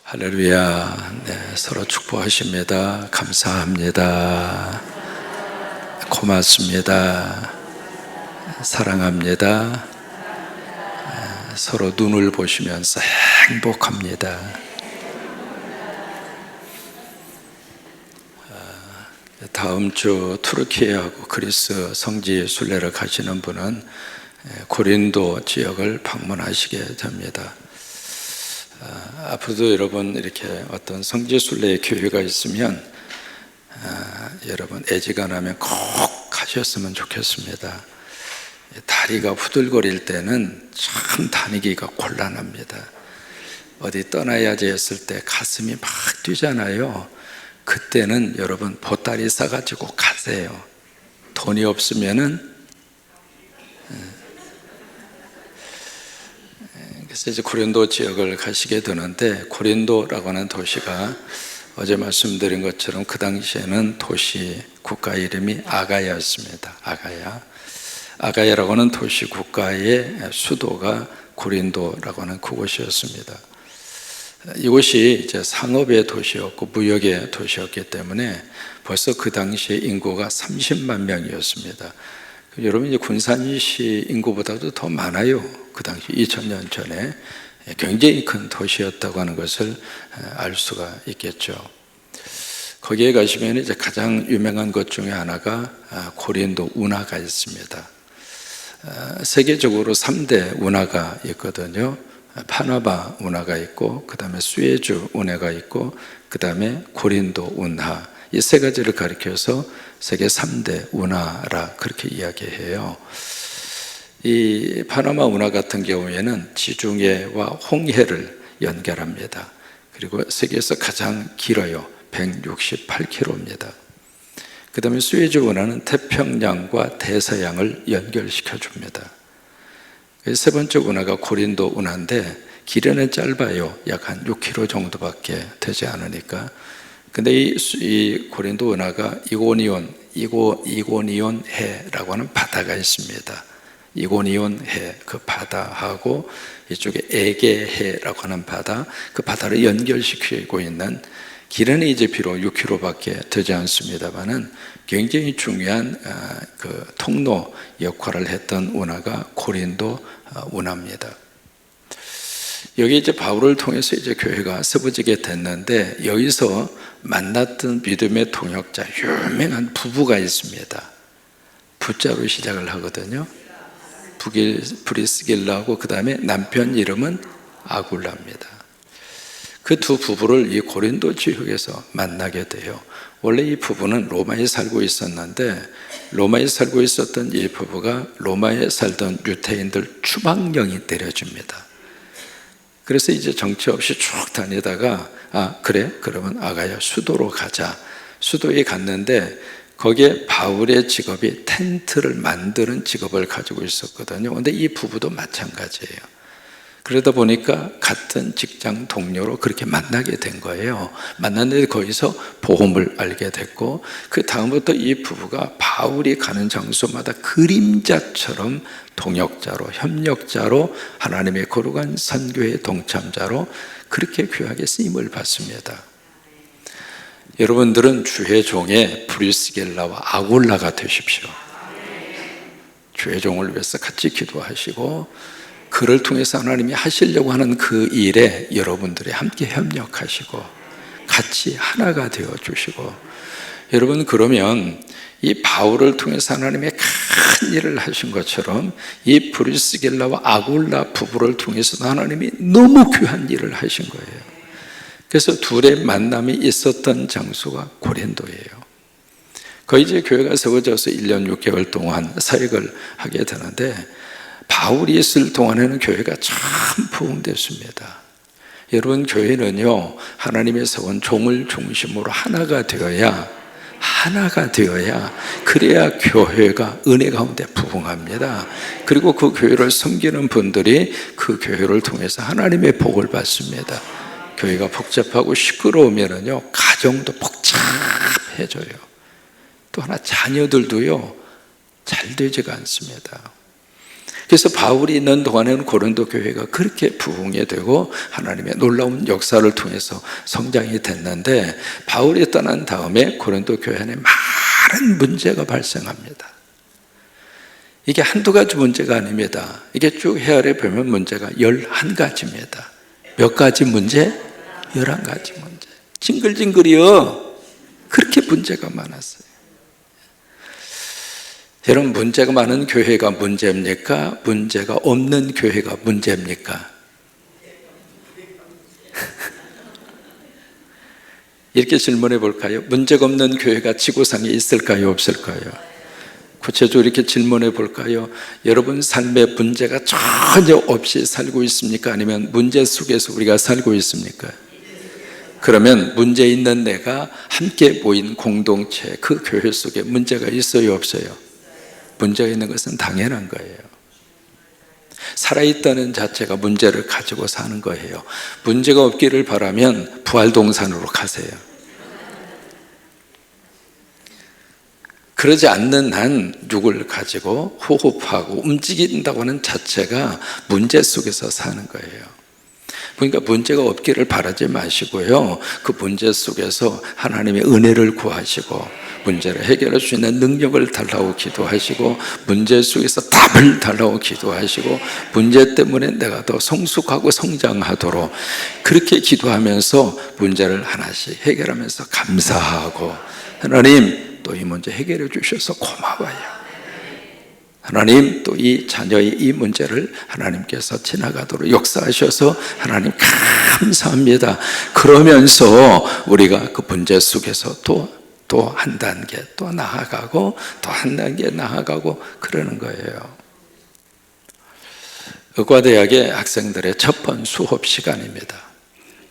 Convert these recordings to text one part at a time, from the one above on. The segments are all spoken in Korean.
할렐루야. 네, 서로 축복하십니다. 감사합니다. 고맙습니다. 사랑합니다. 서로 눈을 보시면서 행복합니다. 다음 주 투르키예하고 그리스 성지 순례를 가시는 분은 고린도 지역을 방문하시게 됩니다. 앞으로도 여러분 이렇게 어떤 성지 순례의 교회가 있으면 여러분 애지간하면 꼭 가셨으면 좋겠습니다. 다리가 후들거릴 때는 참 다니기가 곤란합니다. 어디 떠나야지 했을 때 가슴이 막 뛰잖아요. 그때는 여러분 보따리 싸가지고 가세요. 돈이 없으면은 그래서 이제 고린도 지역을 가시게 되는데, 고린도라고 하는 도시가 어제 말씀드린 것처럼 그 당시에는 도시 국가 이름이 아가야였습니다. 아가야라고 하는 도시 국가의 수도가 고린도라고 하는 그곳이었습니다. 이곳이 이제 상업의 도시였고 무역의 도시였기 때문에 벌써 그 당시에 인구가 30만 명이었습니다. 여러분 이제 군산시 인구보다도 더 많아요. 그 당시 2000년 전에 굉장히 큰 도시였다고 하는 것을 알 수가 있겠죠. 거기에 가시면 이제 가장 유명한 것 중에 하나가 고린도 운하가 있습니다. 세계적으로 3대 운하가 있거든요. 파나마 운하가 있고, 그 다음에 수에즈 운하가 있고, 그 다음에 고린도 운하. 이 세 가지를 가리켜서 세계 3대 운하라 그렇게 이야기해요. 이 파나마 운하 같은 경우에는 지중해와 홍해를 연결합니다. 그리고 세계에서 가장 길어요. 168km입니다. 그 다음에 수에즈 운하는 태평양과 대서양을 연결시켜 줍니다. 세 번째 운하가 고린도 운하인데 길이는 짧아요. 약 한 6km 정도밖에 되지 않으니까. 근데 이 고린도 운하가 이고니온 해라고 하는 바다가 있습니다. 이고니온 해, 그 바다하고 이쪽에 에게해라고 하는 바다, 그 바다를 연결시키고 있는, 길은 이제 비록 6km밖에 되지 않습니다만은 굉장히 중요한 그 통로 역할을 했던 운하가 고린도 운하입니다. 여기 이제 바울을 통해서 이제 교회가 세워지게 됐는데, 여기서 만났던 믿음의 동역자 유명한 부부가 있습니다. 부자로 시작을 하거든요. 브리스길라하고 그 다음에 남편 이름은 아굴라입니다. 그 두 부부를 이 고린도 지역에서 만나게 돼요. 원래 이 부부는 로마에 살고 있었는데, 로마에 살고 있었던 이 부부가 로마에 살던 유대인들 추방령이 내려집니다. 그래서 이제 정처 없이 쭉 다니다가 그래? 그러면 아가야 수도로 가자. 수도에 갔는데 거기에 바울의 직업이 텐트를 만드는 직업을 가지고 있었거든요. 그런데 이 부부도 마찬가지예요. 그러다 보니까 같은 직장 동료로 그렇게 만나게 된 거예요. 만났는데 거기서 복음을 알게 됐고, 그 다음부터 이 부부가 바울이 가는 장소마다 그림자처럼 동역자로, 협력자로, 하나님의 거룩한 선교의 동참자로 그렇게 귀하게 쓰임을 받습니다. 여러분들은 주의 종의 브리스길라와 아굴라가 되십시오. 주의 종을 위해서 같이 기도하시고, 그를 통해서 하나님이 하시려고 하는 그 일에 여러분들이 함께 협력하시고 같이 하나가 되어주시고, 여러분 그러면 이 바울을 통해서 하나님의 큰 일을 하신 것처럼 이 브리스길라와 아굴라 부부를 통해서도 하나님이 너무 귀한 일을 하신 거예요. 그래서 둘의 만남이 있었던 장소가 고린도예요. 거기 이제 교회가 세워져서 1년 6개월 동안 사역을 하게 되는데, 바울이 있을 동안에는 교회가 참 부흥됐습니다. 여러분 교회는요, 하나님의 세운 종을 중심으로 하나가 되어야 그래야 교회가 은혜 가운데 부흥합니다. 그리고 그 교회를 섬기는 분들이 그 교회를 통해서 하나님의 복을 받습니다. 교회가 복잡하고 시끄러우면요 가정도 복잡해져요. 또 하나 자녀들도요 잘 되지가 않습니다. 그래서 바울이 있는 동안에는 고린도 교회가 그렇게 부흥이 되고 하나님의 놀라운 역사를 통해서 성장이 됐는데, 바울이 떠난 다음에 고린도 교회 안에 많은 문제가 발생합니다. 이게 한두 가지 문제가 아닙니다. 이게 쭉 헤아려 보면 문제가 11가지입니다. 몇 가지 문제? 11가지 문제. 징글징글이요. 그렇게 문제가 많았어요. 여러분, 문제가 많은 교회가 문제입니까? 문제가 없는 교회가 문제입니까? 이렇게 질문해 볼까요? 문제가 없는 교회가 지구상에 있을까요? 없을까요? 구체적으로 이렇게 질문해 볼까요? 여러분 삶에 문제가 전혀 없이 살고 있습니까? 아니면 문제 속에서 우리가 살고 있습니까? 그러면 문제 있는 내가 함께 모인 공동체, 그 교회 속에 문제가 있어요? 없어요? 문제가 있는 것은 당연한 거예요. 살아있다는 자체가 문제를 가지고 사는 거예요. 문제가 없기를 바라면 부활동산으로 가세요. 그러지 않는 한 육을 가지고 호흡하고 움직인다고 하는 자체가 문제 속에서 사는 거예요. 그러니까 문제가 없기를 바라지 마시고요, 그 문제 속에서 하나님의 은혜를 구하시고 문제를 해결할 수 있는 능력을 달라고 기도하시고, 문제 속에서 답을 달라고 기도하시고, 문제 때문에 내가 더 성숙하고 성장하도록 그렇게 기도하면서 문제를 하나씩 해결하면서 감사하고, 하나님 또 이 문제 해결해 주셔서 고마워요. 하나님 또 이 자녀의 이 문제를 하나님께서 지나가도록 역사하셔서 하나님 감사합니다. 그러면서 우리가 그 문제 속에서 또 한 단계 또 나아가고 또 한 단계 나아가고 그러는 거예요. 의과대학의 학생들의 첫 번 수업 시간입니다.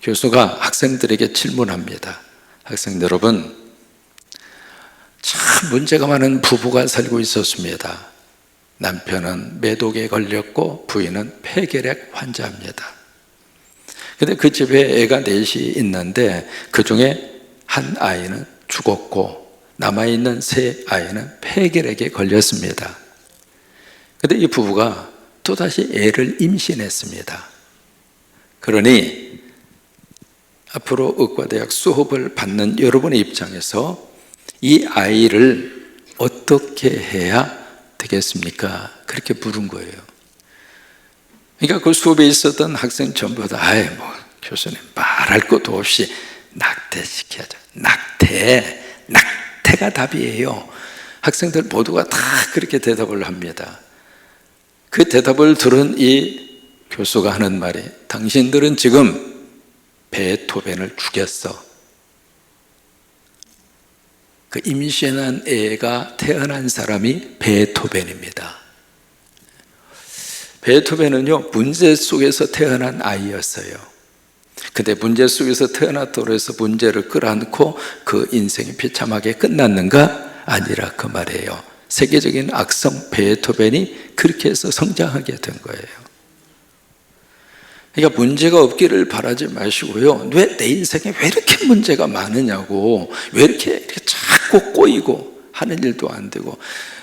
교수가 학생들에게 질문합니다. 학생 여러분, 참 문제가 많은 부부가 살고 있었습니다. 남편은 매독에 걸렸고 부인은 폐결핵 환자입니다. 그런데 그 집에 애가 넷이 있는데 그 중에 한 아이는 죽었고 남아있는 세 아이는 폐결핵에 걸렸습니다. 그런데 이 부부가 또다시 애를 임신했습니다. 그러니 앞으로 의과대학 수업을 받는 여러분의 입장에서 이 아이를 어떻게 해야 되겠습니까? 그렇게 물은 거예요. 그러니까 그 수업에 있었던 학생 전부 다 교수님 말할 것도 없이 낙태시켜야죠. 낙태가 답이에요. 학생들 모두가 다 그렇게 대답을 합니다. 그 대답을 들은 이 교수가 하는 말이, 당신들은 지금 베토벤을 죽였어. 그 임신한 애가 태어난 사람이 베토벤입니다. 베토벤은요, 문제 속에서 태어난 아이였어요. 근데 문제 속에서 태어났다고 해서 문제를 끌어안고 그 인생이 비참하게 끝났는가? 아니라 그 말이에요. 세계적인 악성 베토벤이 그렇게 해서 성장하게 된 거예요. 그러니까 문제가 없기를 바라지 마시고요, 왜 내 인생에 왜 이렇게 문제가 많으냐고, 왜 이렇게 자꾸 꼬이고 하는 일도 안 되고,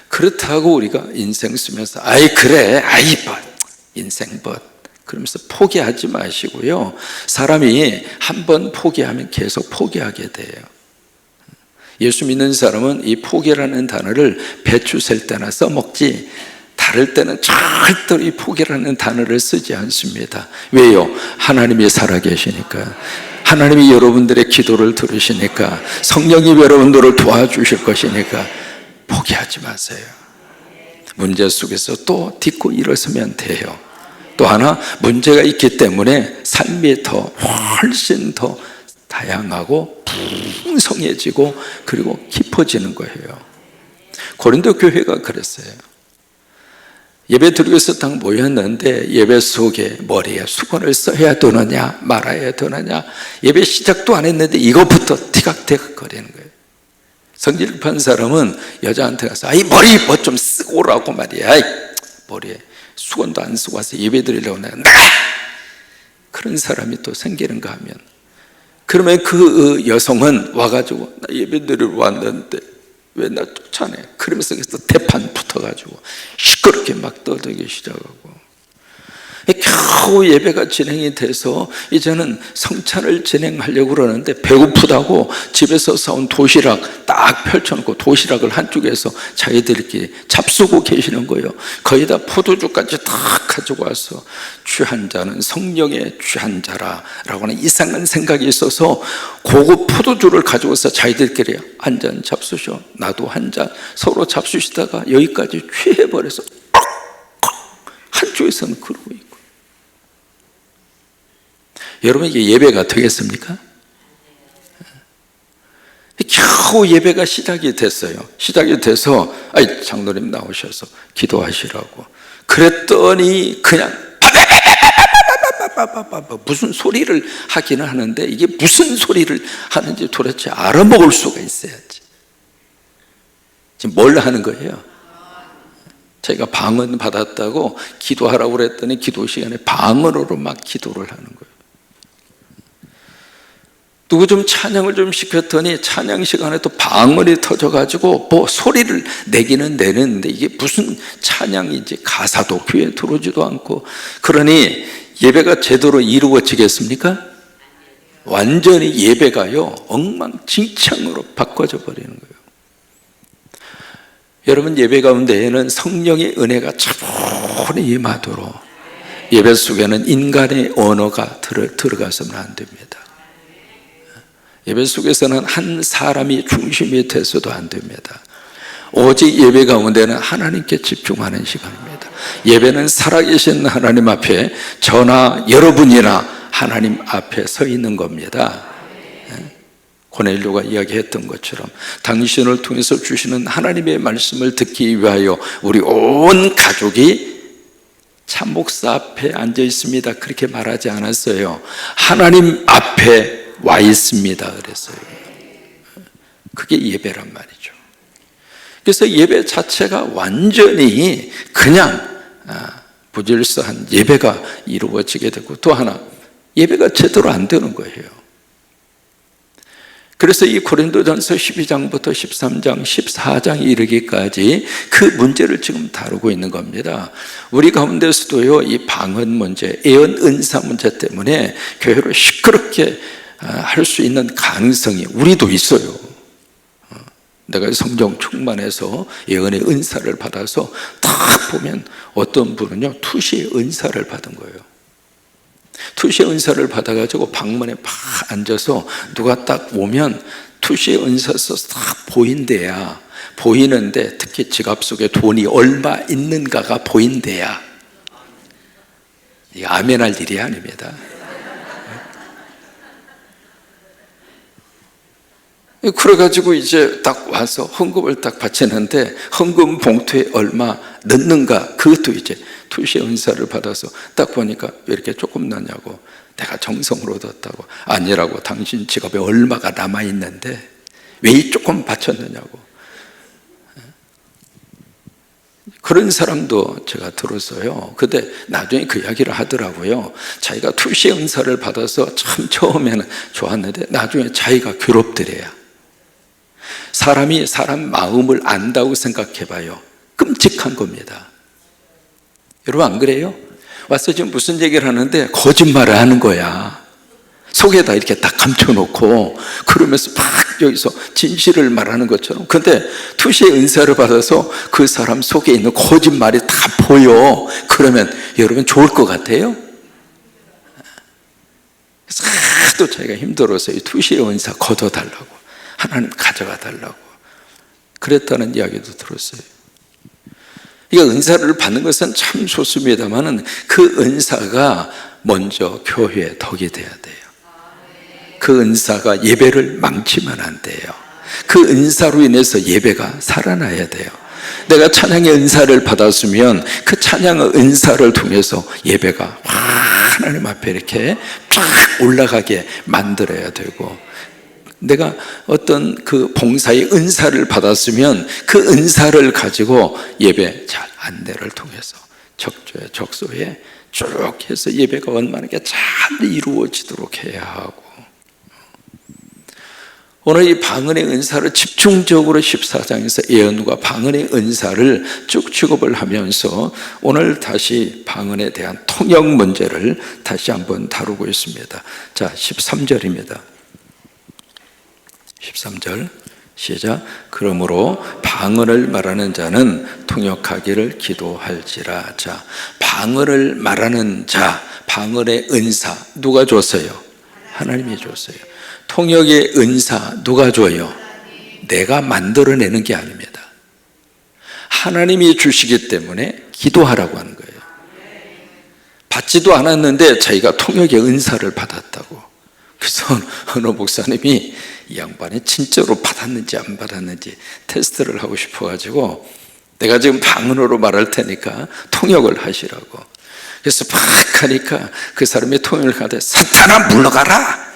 그렇다고 우리가 인생 쓰면서 그래 인생 그러면서 포기하지 마시고요, 사람이 한번 포기하면 계속 포기하게 돼요. 예수 믿는 사람은 이 포기라는 단어를 배추 셀 때나 써먹지 다를 때는 절대로 이 포기라는 단어를 쓰지 않습니다. 왜요? 하나님이 살아계시니까, 하나님이 여러분들의 기도를 들으시니까, 성령이 여러분들을 도와주실 것이니까 포기하지 마세요. 문제 속에서 또 딛고 일어서면 돼요. 또 하나, 문제가 있기 때문에 삶이 훨씬 더 다양하고 풍성해지고 그리고 깊어지는 거예요. 고린도 교회가 그랬어요. 예배 드리고 있어 딱 모였는데 예배 속에 머리에 수건을 써야 되느냐 말아야 되느냐, 예배 시작도 안 했는데 이것부터 티각티각 거리는 거예요. 성질 급한 사람은 여자한테 가서 머리 뭐 좀 쓰고 오라고 말이야. 머리에 수건도 안 쓰고 와서 예배 드리려고 나가. 그런 사람이 또 생기는가 하면, 그러면 그 여성은 와가지고 나 예배 드리러 왔는데 왜 나 쫓아내? 그러면서 대판 붙어가지고 시끄럽게 막 떠들기 시작하고, 겨우 예배가 진행이 돼서 이제는 성찬을 진행하려고 그러는데 배고프다고 집에서 사온 도시락 딱 펼쳐놓고 도시락을 한쪽에서 자기들끼리 잡수고 계시는 거예요. 거기다 포도주까지 딱 가지고 와서 취한 자는 성령의 취한 자라 라고 하는 이상한 생각이 있어서 고급 포도주를 가지고서 자기들끼리 한 잔 잡수셔, 나도 한 잔, 서로 잡수시다가 여기까지 취해버려서 한쪽에서는 그러고 있고. 여러분, 이게 예배가 되겠습니까? 겨우 예배가 시작이 됐어요. 시작이 돼서 장로님 나오셔서 기도하시라고 그랬더니 그냥 무슨 소리를 하기는 하는데 이게 무슨 소리를 하는지 도대체 알아먹을 수가 있어야지. 지금 뭘 하는 거예요? 저희가 방언 받았다고 기도하라고 그랬더니 기도 시간에 방언으로 막 기도를 하는 거예요. 누구 좀 찬양을 좀 시켰더니 찬양 시간에 또 방언이 터져가지고 뭐 소리를 내기는 내는데 이게 무슨 찬양인지 가사도 귀에 들어오지도 않고, 그러니 예배가 제대로 이루어지겠습니까? 완전히 예배가요 엉망진창으로 바꿔져 버리는 거예요. 여러분, 예배 가운데에는 성령의 은혜가 차분히 임하도록 예배 속에는 인간의 언어가 들어가서는 안 됩니다. 예배 속에서는 한 사람이 중심이 돼서도 안 됩니다. 오직 예배 가운데는 하나님께 집중하는 시간입니다. 예배는 살아계신 하나님 앞에 저나 여러분이나 하나님 앞에 서 있는 겁니다. 고넬료가 이야기했던 것처럼 당신을 통해서 주시는 하나님의 말씀을 듣기 위하여 우리 온 가족이 참목사 앞에 앉아 있습니다. 그렇게 말하지 않았어요. 하나님 앞에 와 있습니다 그랬어요. 그게 예배란 말이죠. 그래서 예배 자체가 완전히 그냥 부질서한 예배가 이루어지게 되고, 또 하나 예배가 제대로 안 되는 거예요. 그래서 이 고린도전서 12장부터 13장, 14장 이르기까지 그 문제를 지금 다루고 있는 겁니다. 우리 가운데서도요 이 방언 문제, 예언 은사 문제 때문에 교회를 시끄럽게 할 수 있는 가능성이 우리도 있어요. 내가 성령 충만해서 예언의 은사를 받아서 딱 보면 어떤 분은요 투시의 은사를 받은 거예요. 투시의 은사를 받아가지고 방문에 팍 앉아서 누가 딱 오면 투시의 은사 써서 딱 보인대야. 보이는데 특히 지갑 속에 돈이 얼마 있는가가 보인대야. 이거 아멘할 일이 아닙니다. 그래가지고 이제 딱 와서 헌금을 딱 바치는데 헌금 봉투에 얼마 넣는가, 그것도 이제 투시의 은사를 받아서 딱 보니까 왜 이렇게 조금 넣냐고, 내가 정성으로 얻었다고. 아니라고, 당신 지갑에 얼마가 남아있는데 왜 이 조금 바쳤느냐고. 그런 사람도 제가 들었어요. 근데 나중에 그 이야기를 하더라고요. 자기가 투시의 은사를 받아서 참 처음에는 좋았는데 나중에 자기가 괴롭더래요. 사람이 사람 마음을 안다고 생각해봐요. 끔찍한 겁니다. 여러분 안 그래요? 와서 지금 무슨 얘기를 하는데 거짓말을 하는 거야. 속에다 이렇게 딱 감춰놓고 그러면서 막 여기서 진실을 말하는 것처럼. 근데 투시의 은사를 받아서 그 사람 속에 있는 거짓말이 다 보여. 그러면 여러분 좋을 것 같아요? 그래서 하도 자기가 힘들어서 이 투시의 은사 걷어달라고, 하나님 가져가 달라고 그랬다는 이야기도 들었어요. 이거 은사를 받는 것은 참 좋습니다만 그 은사가 먼저 교회의 덕이 돼야 돼요. 그 은사가 예배를 망치면 안 돼요. 그 은사로 인해서 예배가 살아나야 돼요. 내가 찬양의 은사를 받았으면 그 찬양의 은사를 통해서 예배가 하나님 앞에 이렇게 쫙 올라가게 만들어야 되고, 내가 어떤 그 봉사의 은사를 받았으면 그 은사를 가지고 예배 잘 안내를 통해서 적조에 적소에 쭉 해서 예배가 원만하게 잘 이루어지도록 해야 하고, 오늘 이 방언의 은사를 집중적으로 14장에서 예언과 방언의 은사를 쭉 취급을 하면서 오늘 다시 방언에 대한 통역 문제를 다시 한번 다루고 있습니다. 자, 13절입니다. 13절 시작. 그러므로 방언을 말하는 자는 통역하기를 기도할지라. 자, 방언을 말하는 자, 방언의 은사 누가 줬어요? 하나님이 줬어요. 통역의 은사 누가 줘요? 내가 만들어내는 게 아닙니다. 하나님이 주시기 때문에 기도하라고 하는 거예요. 받지도 않았는데 자기가 통역의 은사를 받았다고. 그래서 어느 목사님이 이 양반이 진짜로 받았는지 안 받았는지 테스트를 하고 싶어가지고 내가 지금 방언으로 말할 테니까 통역을 하시라고. 그래서 막 하니까 그 사람이 통역을 하되 사탄아 물러가라!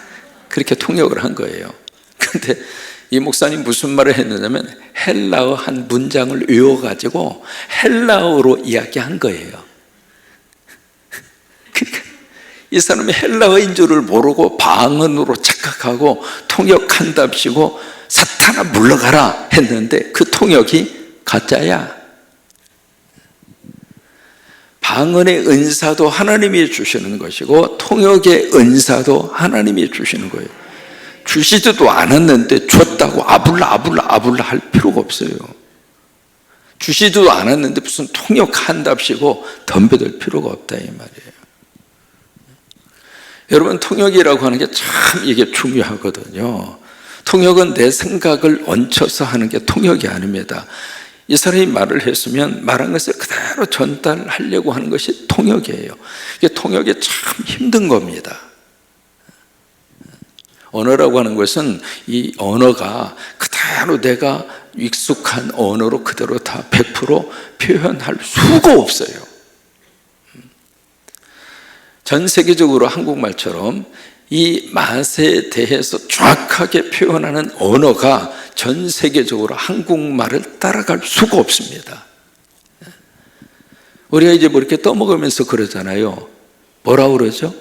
그렇게 통역을 한 거예요. 그런데 이 목사님 무슨 말을 했느냐면 헬라어 한 문장을 외워가지고 헬라어로 이야기한 거예요. 그러니까 이 사람이 헬라어인 줄을 모르고 방언으로 착각하고 통역한답시고 사탄아 물러가라 했는데 그 통역이 가짜야. 방언의 은사도 하나님이 주시는 것이고 통역의 은사도 하나님이 주시는 거예요. 주시지도 않았는데 줬다고 아불라 할 필요가 없어요. 주시지도 않았는데 무슨 통역한답시고 덤벼들 필요가 없다 이 말이에요. 여러분, 통역이라고 하는 게 참 이게 중요하거든요. 통역은 내 생각을 얹혀서 하는 게 통역이 아닙니다. 이 사람이 말을 했으면 말한 것을 그대로 전달하려고 하는 것이 통역이에요. 이게 통역이 참 힘든 겁니다. 언어라고 하는 것은 이 언어가 그대로 내가 익숙한 언어로 그대로 다 100% 표현할 수가 없어요. 전 세계적으로 한국말처럼 이 맛에 대해서 정확하게 표현하는 언어가 전 세계적으로 한국말을 따라갈 수가 없습니다. 우리가 이제 뭐 이렇게 떠먹으면서 그러잖아요. 뭐라고 그러죠?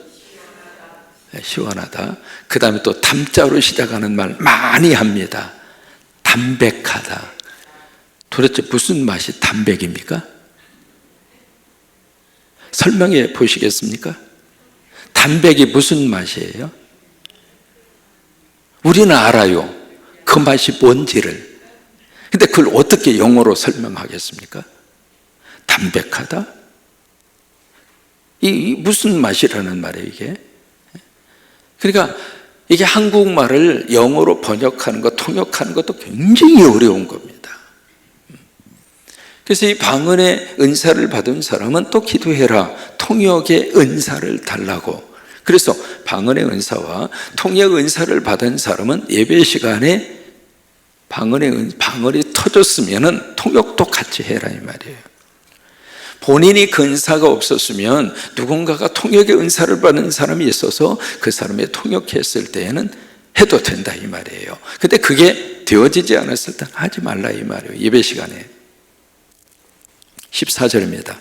시원하다. 그 다음에 또 담자로 시작하는 말 많이 합니다. 담백하다. 도대체 무슨 맛이 담백입니까? 설명해 보시겠습니까? 담백이 무슨 맛이에요? 우리는 알아요. 그 맛이 뭔지를. 근데 그걸 어떻게 영어로 설명하겠습니까? 담백하다? 이 무슨 맛이라는 말이에요, 이게? 그러니까 이게 한국말을 영어로 번역하는 것, 통역하는 것도 굉장히 어려운 겁니다. 그래서 이 방언의 은사를 받은 사람은 또 기도해라. 통역의 은사를 달라고. 그래서 방언의 은사와 통역 은사를 받은 사람은 예배 시간에 방언이 터졌으면 통역도 같이 해라 이 말이에요. 본인이 그 은사가 없었으면 누군가가 통역의 은사를 받는 사람이 있어서 그 사람이 통역했을 때에는 해도 된다 이 말이에요. 근데 그게 되어지지 않았을 때 하지 말라 이 말이에요. 예배 시간에. 14절입니다.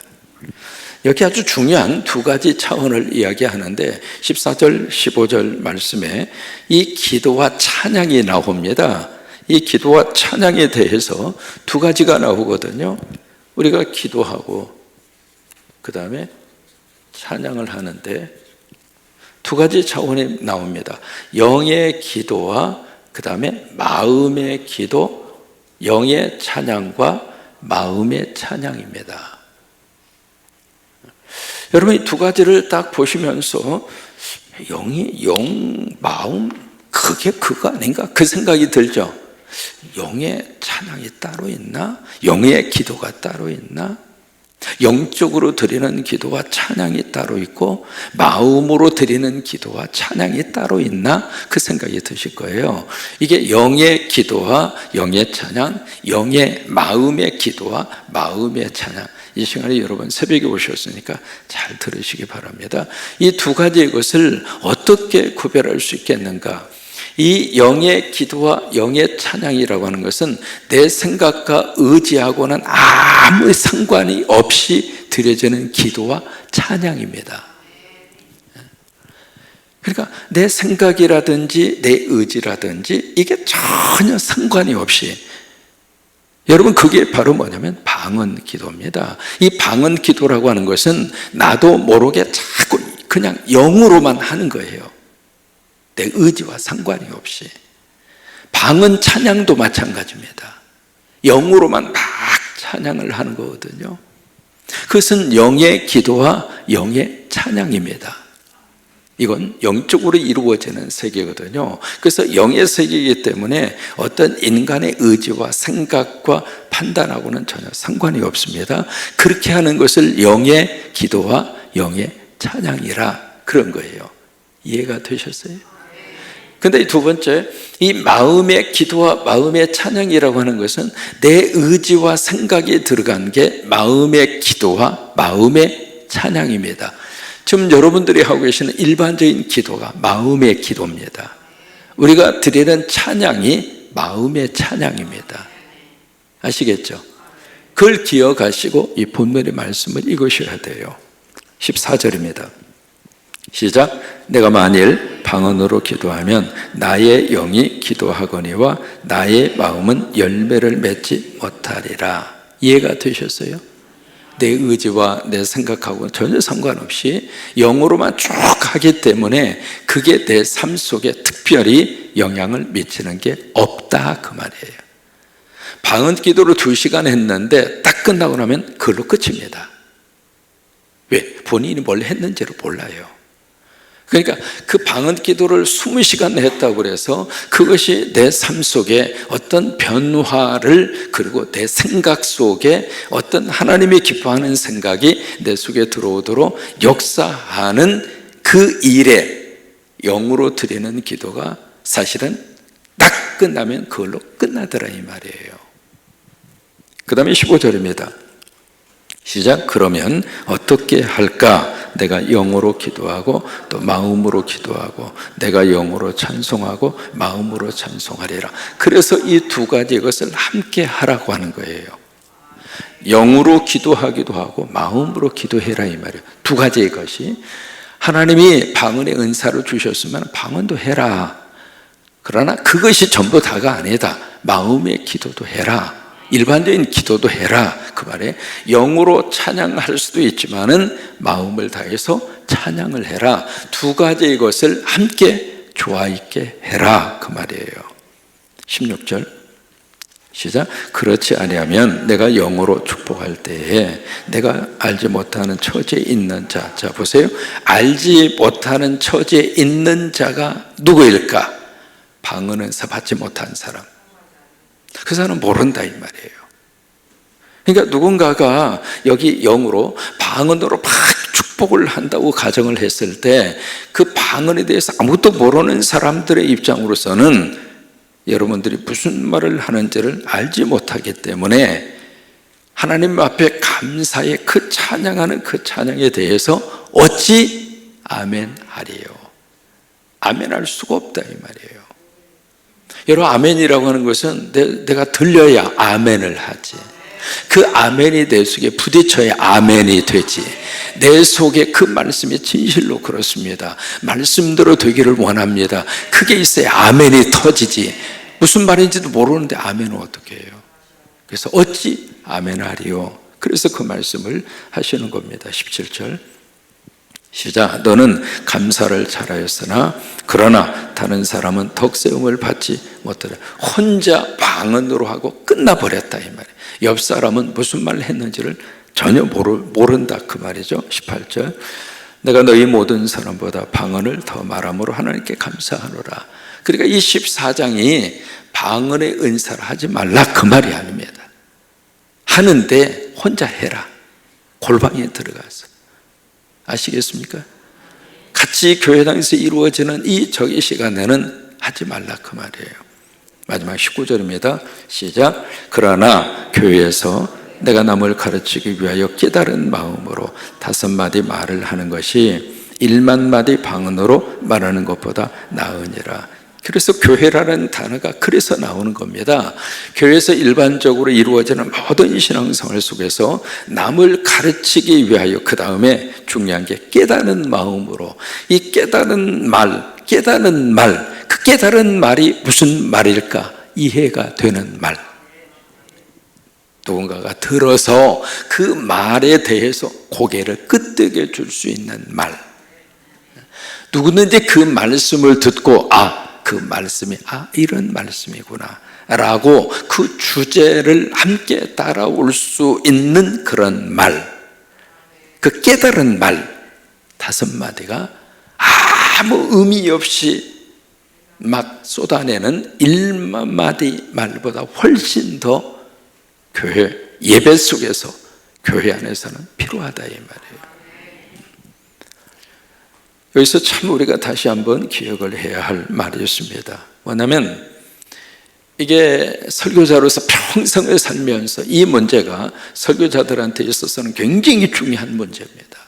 여기 아주 중요한 두 가지 차원을 이야기하는데 14절, 15절 말씀에 이 기도와 찬양이 나옵니다. 이 기도와 찬양에 대해서 두 가지가 나오거든요. 우리가 기도하고 그 다음에 찬양을 하는데 두 가지 차원이 나옵니다. 영의 기도와 그 다음에 마음의 기도, 영의 찬양과 마음의 찬양입니다. 여러분 이 두 가지를 딱 보시면서 마음 그게 그거 아닌가? 그 생각이 들죠. 영의 찬양이 따로 있나? 영의 기도가 따로 있나? 영적으로 드리는 기도와 찬양이 따로 있고 마음으로 드리는 기도와 찬양이 따로 있나? 그 생각이 드실 거예요. 이게 영의 기도와 영의 찬양, 영의 마음의 기도와 마음의 찬양. 이 시간에 여러분 새벽에 오셨으니까 잘 들으시기 바랍니다. 이 두 가지의 것을 어떻게 구별할 수 있겠는가? 이 영의 기도와 영의 찬양이라고 하는 것은 내 생각과 의지하고는 아무 상관이 없이 드려지는 기도와 찬양입니다. 그러니까 내 생각이라든지 내 의지라든지 이게 전혀 상관이 없이, 여러분 그게 바로 뭐냐면 방언 기도입니다. 이 방언 기도라고 하는 것은 나도 모르게 자꾸 그냥 영으로만 하는 거예요. 내 의지와 상관이 없이. 방언 찬양도 마찬가지입니다. 영으로만 막 찬양을 하는 거거든요. 그것은 영의 기도와 영의 찬양입니다. 이건 영적으로 이루어지는 세계거든요. 그래서 영의 세계이기 때문에 어떤 인간의 의지와 생각과 판단하고는 전혀 상관이 없습니다. 그렇게 하는 것을 영의 기도와 영의 찬양이라 그런 거예요. 이해가 되셨어요? 근데 두 번째, 이 마음의 기도와 마음의 찬양이라고 하는 것은 내 의지와 생각이 들어간 게 마음의 기도와 마음의 찬양입니다. 지금 여러분들이 하고 계시는 일반적인 기도가 마음의 기도입니다. 우리가 드리는 찬양이 마음의 찬양입니다. 아시겠죠? 그걸 기억하시고 이 본문의 말씀을 읽으셔야 돼요. 14절입니다. 시작. 내가 만일 방언으로 기도하면 나의 영이 기도하거니와 나의 마음은 열매를 맺지 못하리라. 이해가 되셨어요? 내 의지와 내 생각하고 전혀 상관없이 영으로만 쭉 하기 때문에 그게 내 삶 속에 특별히 영향을 미치는 게 없다 그 말이에요. 방언 기도를 2시간 했는데 딱 끝나고 나면 그걸로 끝입니다. 왜? 본인이 뭘 했는지를 몰라요. 그러니까 그 방언 기도를 20시간 했다고 그래서 그것이 내 삶 속에 어떤 변화를, 그리고 내 생각 속에 어떤 하나님이 기뻐하는 생각이 내 속에 들어오도록 역사하는 그 일에 영으로 드리는 기도가 사실은 딱 끝나면 그걸로 끝나더라 이 말이에요. 그 다음에 15절입니다. 시작. 그러면 어떻게 할까? 내가 영으로 기도하고 또 마음으로 기도하고 내가 영으로 찬송하고 마음으로 찬송하리라. 그래서 이 두 가지 것을 함께 하라고 하는 거예요. 영으로 기도하기도 하고 마음으로 기도해라 이 말이에요. 두 가지의 것이, 하나님이 방언의 은사를 주셨으면 방언도 해라. 그러나 그것이 전부 다가 아니다. 마음의 기도도 해라. 일반적인 기도도 해라 그 말에, 영으로 찬양할 수도 있지만은 마음을 다해서 찬양을 해라. 두 가지의 것을 함께 조화 있게 해라 그 말이에요. 16절 시작. 그렇지 아니하면 내가 영으로 축복할 때에 내가 알지 못하는 처지에 있는 자, 자 보세요. 알지 못하는 처지에 있는 자가 누구일까? 방언 은사 받지 못한 사람. 그 사람은 모른다 이 말이에요. 그러니까 누군가가 여기 영으로 방언으로 막 축복을 한다고 가정을 했을 때 그 방언에 대해서 아무것도 모르는 사람들의 입장으로서는 여러분들이 무슨 말을 하는지를 알지 못하기 때문에 하나님 앞에 감사의 그 찬양하는 그 찬양에 대해서 어찌 아멘 하리요? 아멘 할 수가 없다 이 말이에요. 여러분, 아멘이라고 하는 것은 내가 들려야 아멘을 하지. 그 아멘이 내 속에 부딪혀야 아멘이 되지. 내 속에 그 말씀이 진실로 그렇습니다. 말씀대로 되기를 원합니다. 그게 있어야 아멘이 터지지. 무슨 말인지도 모르는데 아멘은 어떻게 해요? 그래서 어찌 아멘하리요? 그래서 그 말씀을 하시는 겁니다. 17절 시작. 너는 감사를 잘하였으나 그러나 다른 사람은 덕세움을 받지 못하라. 혼자 방언으로 하고 끝나버렸다 이 말이에요. 옆 사람은 무슨 말을 했는지를 전혀 모른다 그 말이죠. 18절 내가 너희 모든 사람보다 방언을 더 말함으로 하나님께 감사하노라. 그러니까 이 14장이 방언의 은사를 하지 말라 그 말이 아닙니다. 하는데 혼자 해라. 골방에 들어가서. 아시겠습니까? 같이 교회당에서 이루어지는 이 저기 시간에는 하지 말라 그 말이에요. 마지막 19절입니다. 시작. 그러나 교회에서 내가 남을 가르치기 위하여 깨달은 마음으로 5마디 말을 하는 것이 1만 마디 방언으로 말하는 것보다 나으니라. 그래서 교회라는 단어가 그래서 나오는 겁니다. 교회에서 일반적으로 이루어지는 모든 신앙생활 속에서 남을 가르치기 위하여 그 다음에 중요한 게 깨닫는 마음으로 이 깨닫는 말, 그 깨달은 말이 무슨 말일까? 이해가 되는 말. 누군가가 들어서 그 말에 대해서 고개를 끄덕여 줄 수 있는 말. 누구든지 그 말씀을 듣고 그 말씀이 이런 말씀이구나 라고 그 주제를 함께 따라올 수 있는 그런 말, 그 깨달은 말 5마디가 아무 의미 없이 막 쏟아내는 1마디 말보다 훨씬 더 교회 예배 속에서 교회 안에서는 필요하다 이 말이에요. 여기서 참 우리가 다시 한번 기억을 해야 할 말이 있습니다. 뭐냐면 이게 설교자로서 평생을 살면서 이 문제가 설교자들한테 있어서는 굉장히 중요한 문제입니다.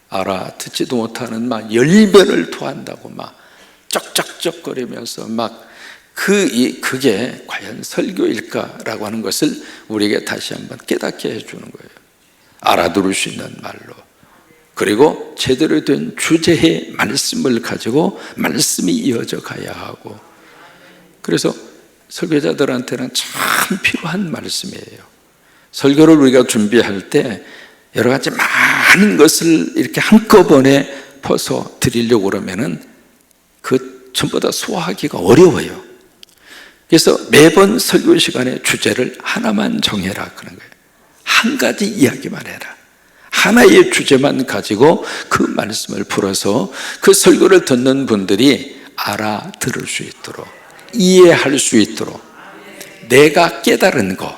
알아듣지도 못하는 막 열변을 토한다고 막 쩍쩍쩍거리면서 막 그게 과연 설교일까라고 하는 것을 우리에게 다시 한번 깨닫게 해주는 거예요. 알아들을 수 있는 말로. 그리고 제대로 된 주제의 말씀을 가지고 말씀이 이어져 가야 하고, 그래서 설교자들한테는 참 필요한 말씀이에요. 설교를 우리가 준비할 때 여러 가지 많은 것을 이렇게 한꺼번에 퍼서 드리려고 그러면은 그 전부 다 소화하기가 어려워요. 그래서 매번 설교 시간에 주제를 하나만 정해라 그런 거예요. 한 가지 이야기만 해라. 하나의 주제만 가지고 그 말씀을 풀어서 그 설교를 듣는 분들이 알아들을 수 있도록, 이해할 수 있도록 내가 깨달은 것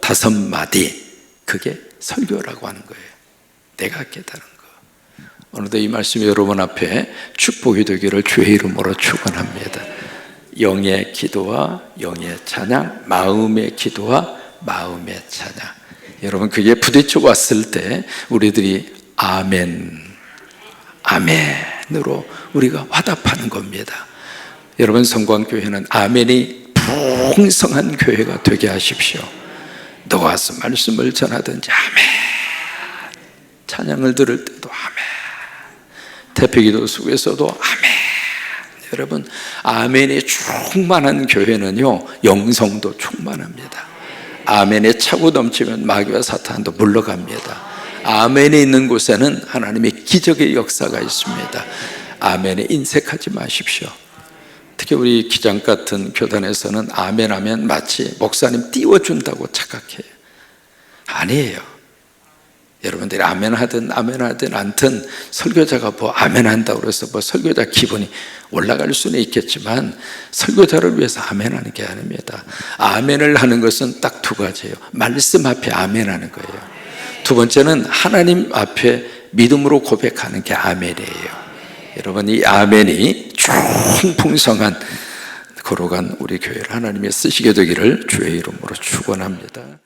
5마디, 그게 설교라고 하는 거예요. 내가 깨달은 것. 오늘도 이 말씀이 여러분 앞에 축복이 되기를 주의 이름으로 축원합니다. 영의 기도와 영의 찬양, 마음의 기도와 마음의 찬양. 여러분 그게 부딪혀 왔을 때 우리들이 아멘으로 우리가 화답하는 겁니다. 여러분 성광교회는 아멘이 풍성한 교회가 되게 하십시오. 너가 와서 말씀을 전하든지 아멘, 찬양을 들을 때도 아멘, 대표기도 속에서도 아멘. 여러분 아멘이 충만한 교회는요 영성도 충만합니다. 아멘에 차고 넘치면 마귀와 사탄도 물러갑니다. 아멘이 있는 곳에는 하나님의 기적의 역사가 있습니다. 아멘에 인색하지 마십시오. 특히 우리 기장 같은 교단에서는 아멘 하면 마치 목사님 띄워준다고 착각해요. 아니에요. 여러분들이 아멘 하든 않든 설교자가 뭐 아멘 한다고 해서 뭐 설교자 기분이 올라갈 수는 있겠지만 설교자를 위해서 아멘 하는 게 아닙니다. 아멘을 하는 것은 딱 2가지예요. 말씀 앞에 아멘 하는 거예요. 2번째는 하나님 앞에 믿음으로 고백하는 게 아멘이에요. 여러분 이 아멘이 충풍성한 거룩한 우리 교회를 하나님이 쓰시게 되기를 주의 이름으로 축원합니다.